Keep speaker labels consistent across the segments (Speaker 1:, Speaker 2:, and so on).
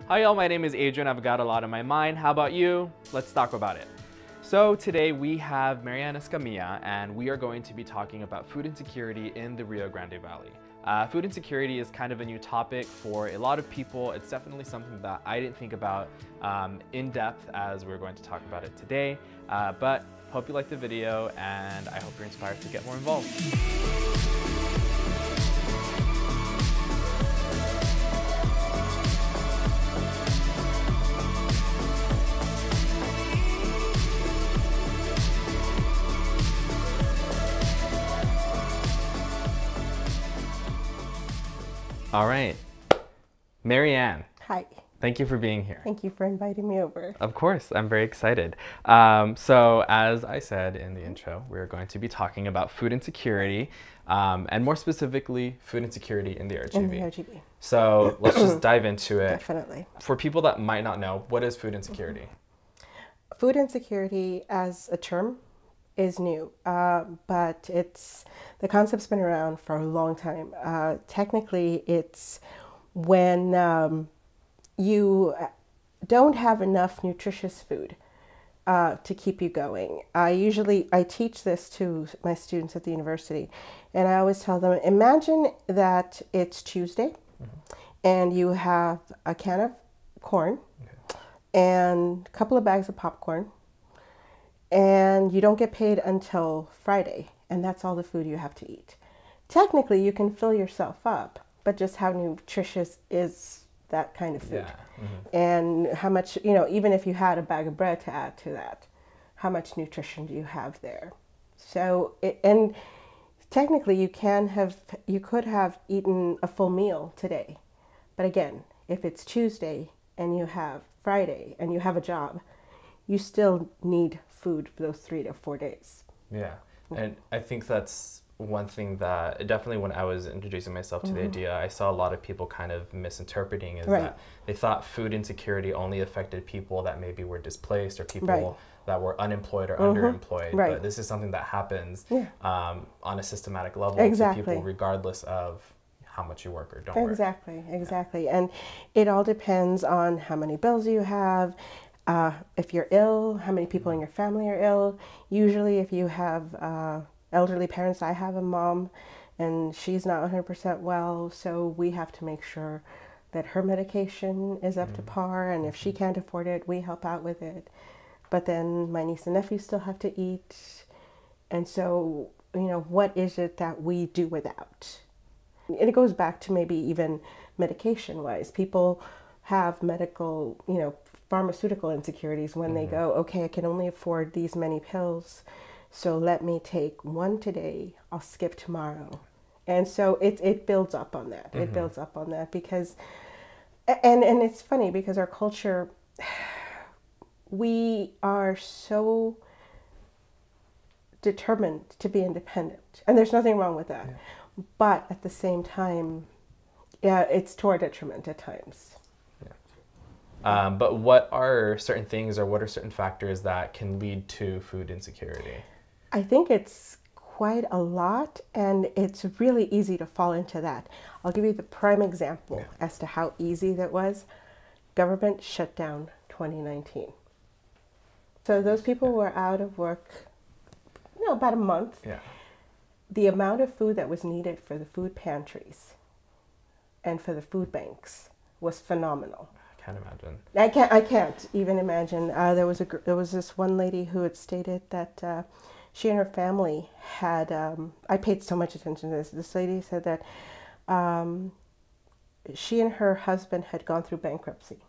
Speaker 1: Hi y'all, my name is Adrian. I've got a lot on my mind. How about you? Let's talk about it. So today we have Ann Escamilla, and we are going to be talking about food insecurity in the Rio Grande Valley. Food insecurity is kind of a new topic for a lot of people. It's definitely something that I didn't think about in depth as we're going to talk about it today. But hope you like the video, and I hope you're inspired to get more involved. All right, Ann.
Speaker 2: Hi.
Speaker 1: Thank you for being here.
Speaker 2: Thank you for inviting me over.
Speaker 1: Of course, I'm very excited. So as I said in the intro, we're going to be talking about food insecurity, and more specifically, food insecurity in the RGV.
Speaker 2: In the RGV.
Speaker 1: So let's just dive into it.
Speaker 2: Definitely.
Speaker 1: For people that might not know, what is food insecurity?
Speaker 2: Food insecurity as a term is new, but the concept's been around for a long time. Technically, it's when you don't have enough nutritious food to keep you going. I teach this to my students at the university, and I always tell them, imagine that it's Tuesday, and you have a can of corn, and a couple of bags of popcorn, and you don't get paid until Friday, and that's all the food you have to eat. Technically, you can fill yourself up, but just how nutritious is that kind of food? Yeah. And how much, even if you had a bag of bread to add to that, how much nutrition do you have there? So, and technically you could have eaten a full meal today. But again, if it's Tuesday and you have Friday and you have a job, you still need food for those 3 to 4 days.
Speaker 1: Yeah, and I think that's one thing that definitely when I was introducing myself to the idea, I saw a lot of people kind of misinterpreting is that they thought food insecurity only affected people that maybe were displaced or people that were unemployed or underemployed. But this is something that happens on a systematic level to people regardless of how much you work or don't work.
Speaker 2: Exactly. And it all depends on how many bills you have, if you're ill, how many people in your family are ill. Usually if you have elderly parents, I have a mom and she's not 100% well, so we have to make sure that her medication is up to par, and if she can't afford it, we help out with it. But then my niece and nephew still have to eat, and so, what is it that we do without? And it goes back to maybe even medication-wise. People have medical, pharmaceutical insecurities when they go, okay, I can only afford these many pills, so let me take one today, I'll skip tomorrow. And so it builds up on that. It builds up on that because, and it's funny because our culture, we are so determined to be independent. And there's nothing wrong with that. Yeah. But at the same time, it's to our detriment at times.
Speaker 1: But what are certain things or what are certain factors that can lead to food insecurity?
Speaker 2: I think it's quite a lot, and it's really easy to fall into that. I'll give you the prime example as to how easy that was. Government shutdown 2019. So those people were out of work, about a month. Yeah. The amount of food that was needed for the food pantries and for the food banks was phenomenal.
Speaker 1: Can't imagine.
Speaker 2: I can't even imagine. There was this one lady who had stated that she and her family had. I paid so much attention to this. This lady said that she and her husband had gone through bankruptcy,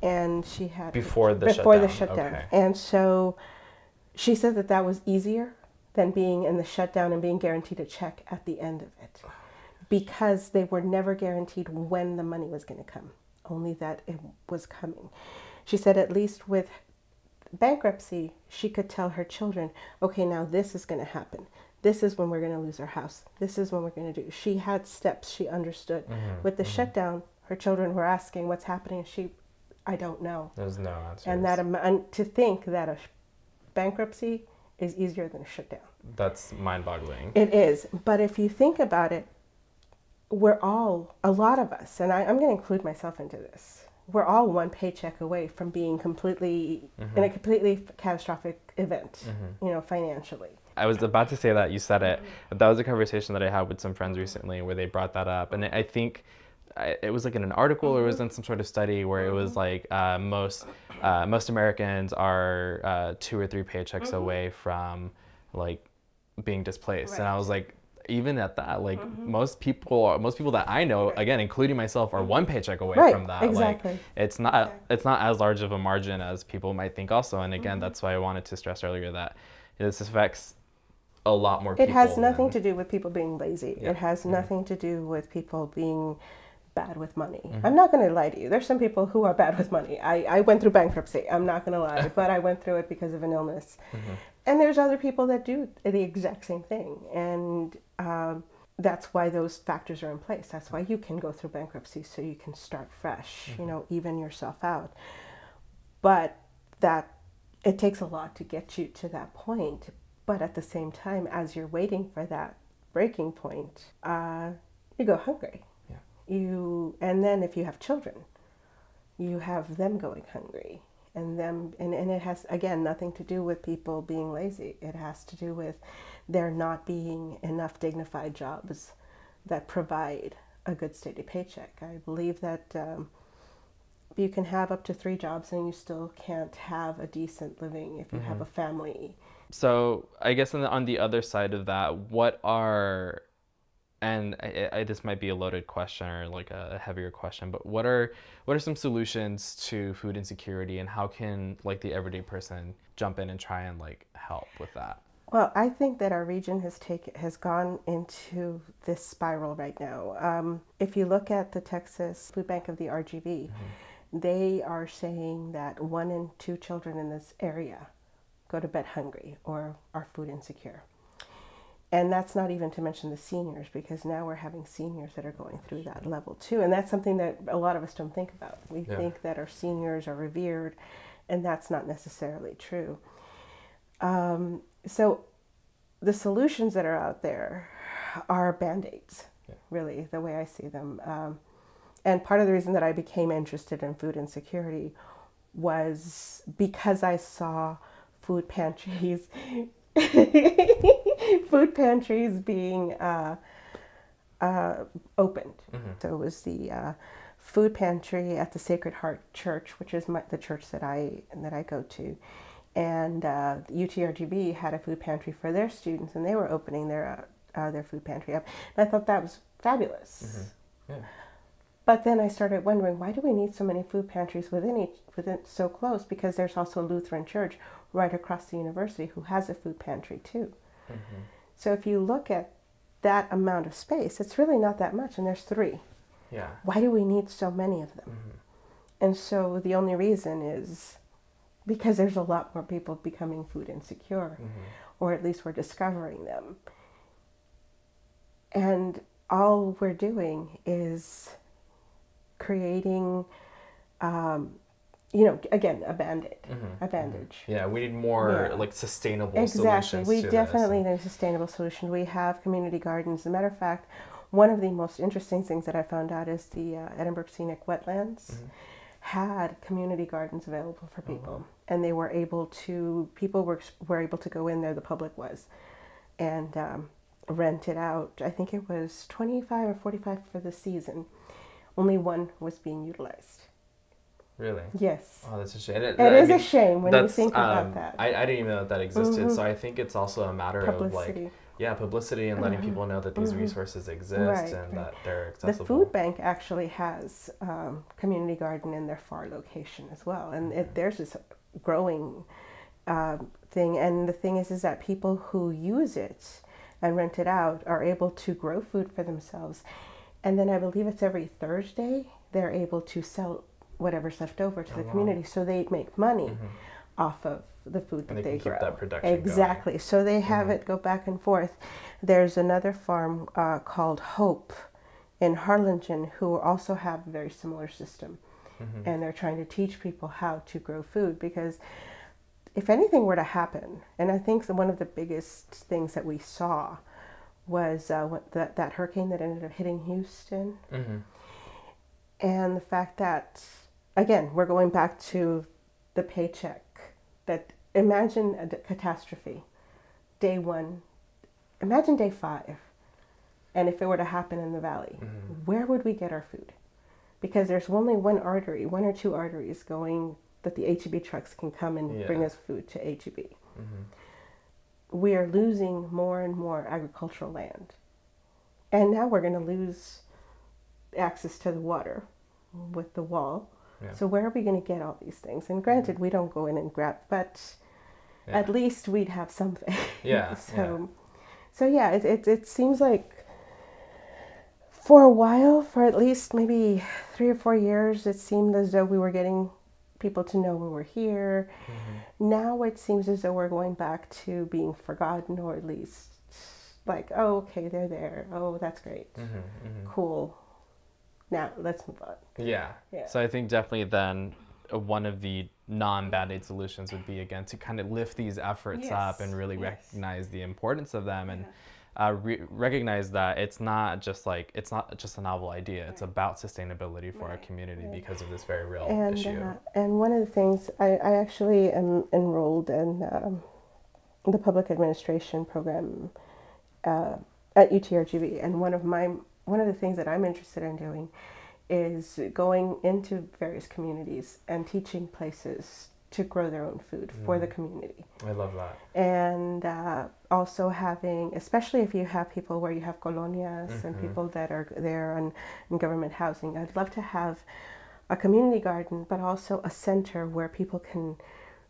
Speaker 2: and she had
Speaker 1: before the shutdown. Okay.
Speaker 2: And so she said that was easier than being in the shutdown and being guaranteed a check at the end of it, because they were never guaranteed when the money was going to come. Only that it was coming. She said at least with bankruptcy, she could tell her children, okay, now this is going to happen. This is when we're going to lose our house. This is when we're going to do. She had steps. She understood. With the shutdown, her children were asking what's happening. I don't know.
Speaker 1: There's no answer.
Speaker 2: And to think that a bankruptcy is easier than a shutdown.
Speaker 1: That's mind-boggling.
Speaker 2: It is. But if you think about it, a lot of us, and I'm going to include myself into this, we're all one paycheck away from being completely in a completely catastrophic event, you know, financially.
Speaker 1: I was about to say that, you said it. That was a conversation that I had with some friends recently where they brought that up. And I think it was like in an article or it was in some sort of study where it was like most Americans are 2 or 3 paychecks away from like being displaced.
Speaker 2: Right.
Speaker 1: And I was like, even at that, like most people that I know, again, including myself, are 1 paycheck away from that.
Speaker 2: Exactly.
Speaker 1: Like it's not as large of a margin as people might think also. And again, that's why I wanted to stress earlier that this affects a lot more people.
Speaker 2: It has nothing to do with people being lazy.
Speaker 1: Yeah.
Speaker 2: It has nothing to do with people being bad with money. I'm not going to lie to you. There's some people who are bad with money. I went through bankruptcy. I'm not going to lie, but I went through it because of an illness. And there's other people that do the exact same thing. And that's why those factors are in place. That's why you can go through bankruptcy, so you can start fresh, you know, even yourself out. But that it takes a lot to get you to that point. But at the same time, as you're waiting for that breaking point, you go hungry. And then if you have children, you have them going hungry, and it has, again, nothing to do with people being lazy. It has to do with there not being enough dignified jobs that provide a good steady paycheck. I believe that you can have up to 3 jobs and you still can't have a decent living if you have a family.
Speaker 1: So I guess on the other side of that, what are, and this might be a loaded question or like a heavier question, but what are some solutions to food insecurity, and how can like the everyday person jump in and try and like help with that?
Speaker 2: Well, I think that our region has gone into this spiral right now. If you look at the Texas Food Bank of the RGV, they are saying that 1 in 2 children in this area go to bed hungry or are food insecure. And that's not even to mention the seniors, because now we're having seniors that are going through that level too. And that's something that a lot of us don't think about. We think that our seniors are revered, and that's not necessarily true. So the solutions that are out there are Band-Aids, really, the way I see them. And part of the reason that I became interested in food insecurity was because I saw food pantries being opened. So it was the food pantry at the Sacred Heart Church, which is the church that I go to, and UTRGB had a food pantry for their students, and they were opening their food pantry up. And I thought that was fabulous. But then I started wondering, why do we need so many food pantries within so close? Because there's also a Lutheran church right across the university who has a food pantry too. So if you look at that amount of space, it's really not that much, and there's 3. Why do we need so many of them? And so the only reason is because there's a lot more people becoming food insecure, or at least we're discovering them. And all we're doing is creating, again, a Band-Aid, a bandage.
Speaker 1: Yeah, we need more like sustainable solutions.
Speaker 2: Exactly, we definitely need a sustainable solution. We have community gardens. As a matter of fact, one of the most interesting things that I found out is the Edinburgh Scenic Wetlands had community gardens available for people, and they were able to, people were able to go in there, the public was, and rent it out. I think it was $25 or $45 for the season. Only 1 was being utilized.
Speaker 1: Really?
Speaker 2: Yes.
Speaker 1: Oh, that's a shame.
Speaker 2: It is a shame when you think about that.
Speaker 1: I didn't even know that existed. So I think it's also a matter of like, publicity and letting people know that these resources exist and that they're accessible.
Speaker 2: The food bank actually has community garden in their far location as well, and there's this growing thing. And the thing is that people who use it and rent it out are able to grow food for themselves, and then I believe it's every Thursday they're able to sell whatever's left over to the community, so they make money off of the food that they grow.
Speaker 1: Keep that production
Speaker 2: exactly going. So they have it go back and forth. There's another farm called Hope in Harlingen who also have a very similar system, and they're trying to teach people how to grow food, because if anything were to happen, and I think one of the biggest things that we saw was that hurricane that ended up hitting Houston, and the fact that again, we're going back to the paycheck. That imagine a catastrophe. Day 1, imagine day 5. And if it were to happen in the valley, where would we get our food? Because there's only one artery, 1 or 2 arteries going that the HEB trucks can come and bring us food to HEB. We are losing more and more agricultural land. And now we're going to lose access to the water with the wall. So where are we going to get all these things? And granted, we don't go in and grab, but at least we'd have something. So it seems like for a while, for at least maybe 3 or 4 years, it seemed as though we were getting people to know we were here. Now it seems as though we're going back to being forgotten, or at least like, oh, okay, they're there. Oh, that's great. Cool. Now let's move on.
Speaker 1: Yeah. So I think definitely then one of the non-Band-Aid solutions would be, again, to kind of lift these efforts up and really recognize the importance of them, and recognize that it's not just a novel idea. It's about sustainability for our community because of this very real issue.
Speaker 2: And one of the things, I actually am enrolled in the public administration program at UTRGV, and one of the things that I'm interested in doing is going into various communities and teaching places to grow their own food for the community.
Speaker 1: I love that.
Speaker 2: And also having, especially if you have people where you have colonias and people that are there in government housing, I'd love to have a community garden, but also a center where people can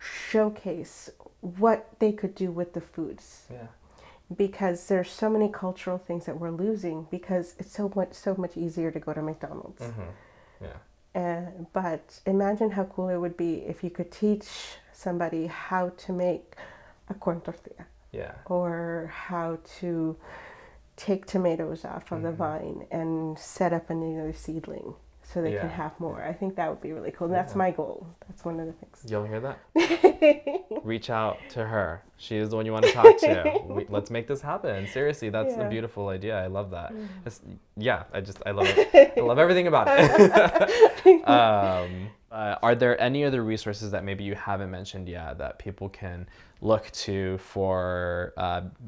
Speaker 2: showcase what they could do with the foods. Because there's so many cultural things that we're losing because it's so much easier to go to McDonald's. But imagine how cool it would be if you could teach somebody how to make a corn tortilla. Or how to take tomatoes off of the vine and set up another seedling so they can have more. I think that would be really cool. And that's my goal. That's one of the things.
Speaker 1: Y'all hear that? Reach out to her. She is the one you want to talk to. Let's make this happen. Seriously, that's a beautiful idea. I love that. I love it. I love everything about it. Are there any other resources that maybe you haven't mentioned yet that people can look to for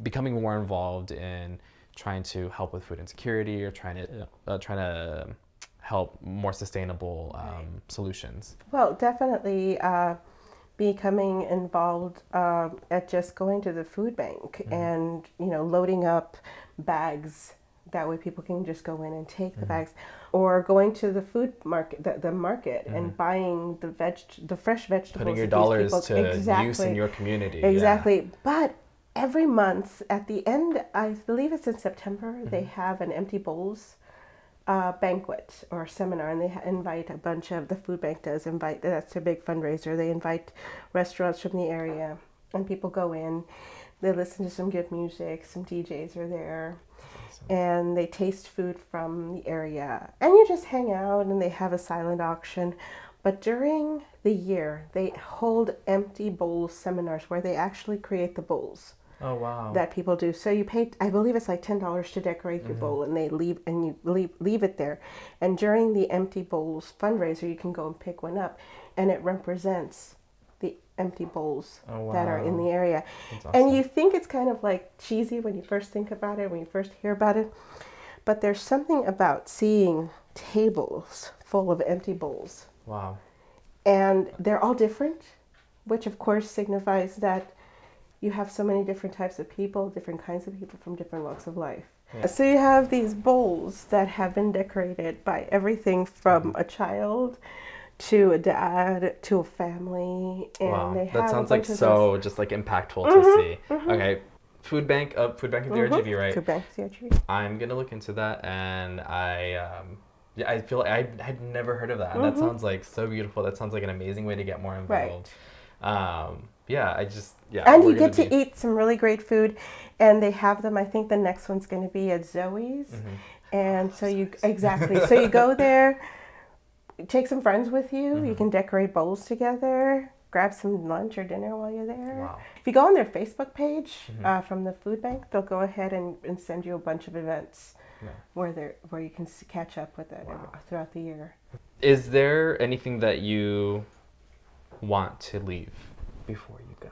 Speaker 1: becoming more involved in trying to help with food insecurity, or trying to help more sustainable solutions?
Speaker 2: Well, definitely becoming involved at just going to the food bank and loading up bags. That way people can just go in and take the bags, or going to the food market, the market, and buying the fresh vegetables.
Speaker 1: Putting your dollars to use in your community.
Speaker 2: Exactly. But every month at the end, I believe it's in September, they have an empty bowls banquet or seminar, and they invite a bunch of, the food bank does invite, that's their big fundraiser. They invite restaurants from the area, and people go in, they listen to some good music, some DJs are there, and they taste food from the area, and you just hang out, and they have a silent auction. But during the year, they hold empty bowl seminars where they actually create the bowls.
Speaker 1: Oh, wow.
Speaker 2: That people do. So you pay, I believe it's like $10 to decorate your bowl, and they leave, and you leave it there. And during the empty bowls fundraiser, you can go and pick one up, and it represents the empty bowls that are in the area. That's awesome. And you think it's kind of like cheesy when you first think about it, when you first hear about it, but there's something about seeing tables full of empty bowls.
Speaker 1: Wow. And
Speaker 2: they're all different, which of course signifies that you have so many different types of people, different kinds of people from different walks of life. Yeah. So you have these bowls that have been decorated by everything from a child to a dad to a family. And
Speaker 1: wow,
Speaker 2: they have
Speaker 1: that sounds like so just like impactful to see. Okay, food bank of the RGV, right?
Speaker 2: Food bank of the RGV.
Speaker 1: I'm gonna look into that, and I feel like I had never heard of that, and that sounds like so beautiful. That sounds like an amazing way to get more involved. Right.
Speaker 2: And you get to eat some really great food, and they have them. I think the next one's going to be at Zoe's, and so you so you go there, take some friends with you. You can decorate bowls together, grab some lunch or dinner while you're there.
Speaker 1: Wow.
Speaker 2: If you go on their Facebook page from the food bank, they'll go ahead and send you a bunch of events where you can catch up with it throughout the year.
Speaker 1: Is there anything that you want to leave before you go?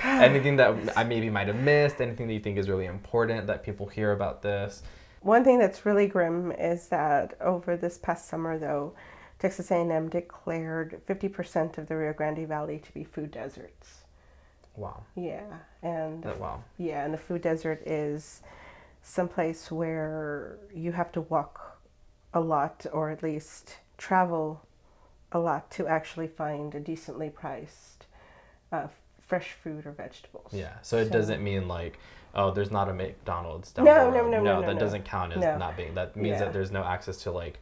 Speaker 1: Anything that I maybe might have missed? Anything that you think is really important that people hear about this?
Speaker 2: One thing that's really grim is that over this past summer, though, Texas A&M declared 50% of the Rio Grande Valley to be food deserts.
Speaker 1: Wow.
Speaker 2: Yeah, and
Speaker 1: wow.
Speaker 2: Yeah, and the food desert is someplace where you have to walk a lot, or at least travel a lot, to actually find a decently priced fresh fruit or vegetables.
Speaker 1: Yeah, so it doesn't mean like, oh, there's not a McDonald's down
Speaker 2: No,
Speaker 1: the road.
Speaker 2: no,
Speaker 1: That doesn't count as
Speaker 2: No.
Speaker 1: not being. That means
Speaker 2: Yeah.
Speaker 1: that there's no access to like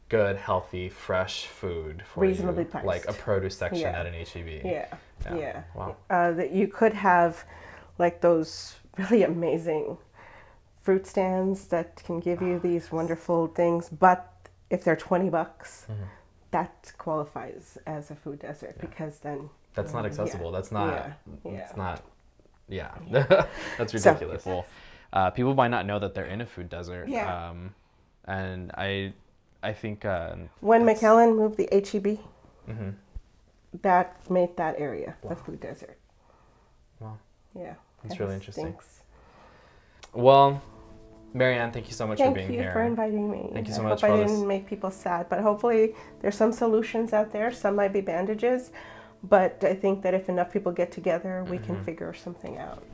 Speaker 1: good, healthy, fresh food for
Speaker 2: Reasonably
Speaker 1: you,
Speaker 2: priced.
Speaker 1: like a produce section
Speaker 2: Yeah.
Speaker 1: at an HEB.
Speaker 2: Yeah.
Speaker 1: Wow.
Speaker 2: That you could have like those really amazing fruit stands that can give you these wonderful things, but if they're $20, that qualifies as a food desert, because then
Speaker 1: that's not accessible. That's not. It's not. Yeah. That's ridiculous.
Speaker 2: So,
Speaker 1: people might not know that they're in a food desert.
Speaker 2: Yeah.
Speaker 1: And I think
Speaker 2: when McAllen moved the HEB, that made that area a food desert.
Speaker 1: Wow.
Speaker 2: Yeah.
Speaker 1: That's really interesting.
Speaker 2: Thanks.
Speaker 1: Well, Marianne, thank you so much for being here.
Speaker 2: Thank you for inviting me.
Speaker 1: Thank you so
Speaker 2: I
Speaker 1: much
Speaker 2: hope
Speaker 1: for
Speaker 2: I
Speaker 1: all this.
Speaker 2: didn't make people sad, but hopefully there's some solutions out there. Some might be bandages, but I think that if enough people get together, we can figure something out.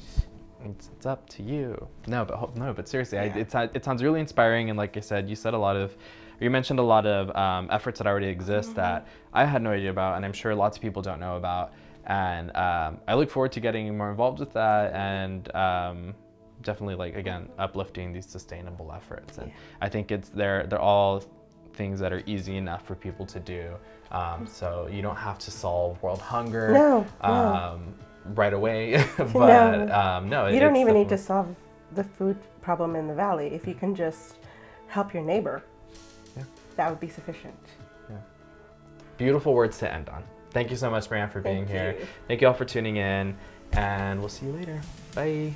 Speaker 1: It's up to you. No, but seriously, it sounds really inspiring. And like I said, you mentioned a lot of efforts that already exist that I had no idea about, and I'm sure lots of people don't know about. And I look forward to getting more involved with that, and definitely, like, again, uplifting these sustainable efforts. And I think they're all things that are easy enough for people to do. So you don't have to solve world hunger.
Speaker 2: No.
Speaker 1: Right away, but no,
Speaker 2: you don't even need to solve the food problem in the valley. If you can just help your neighbor, that would be sufficient.
Speaker 1: Yeah. Beautiful words to end on. Thank you so much, Marianne, for being here.
Speaker 2: You.
Speaker 1: Thank you all for tuning in, and we'll see you later. Bye.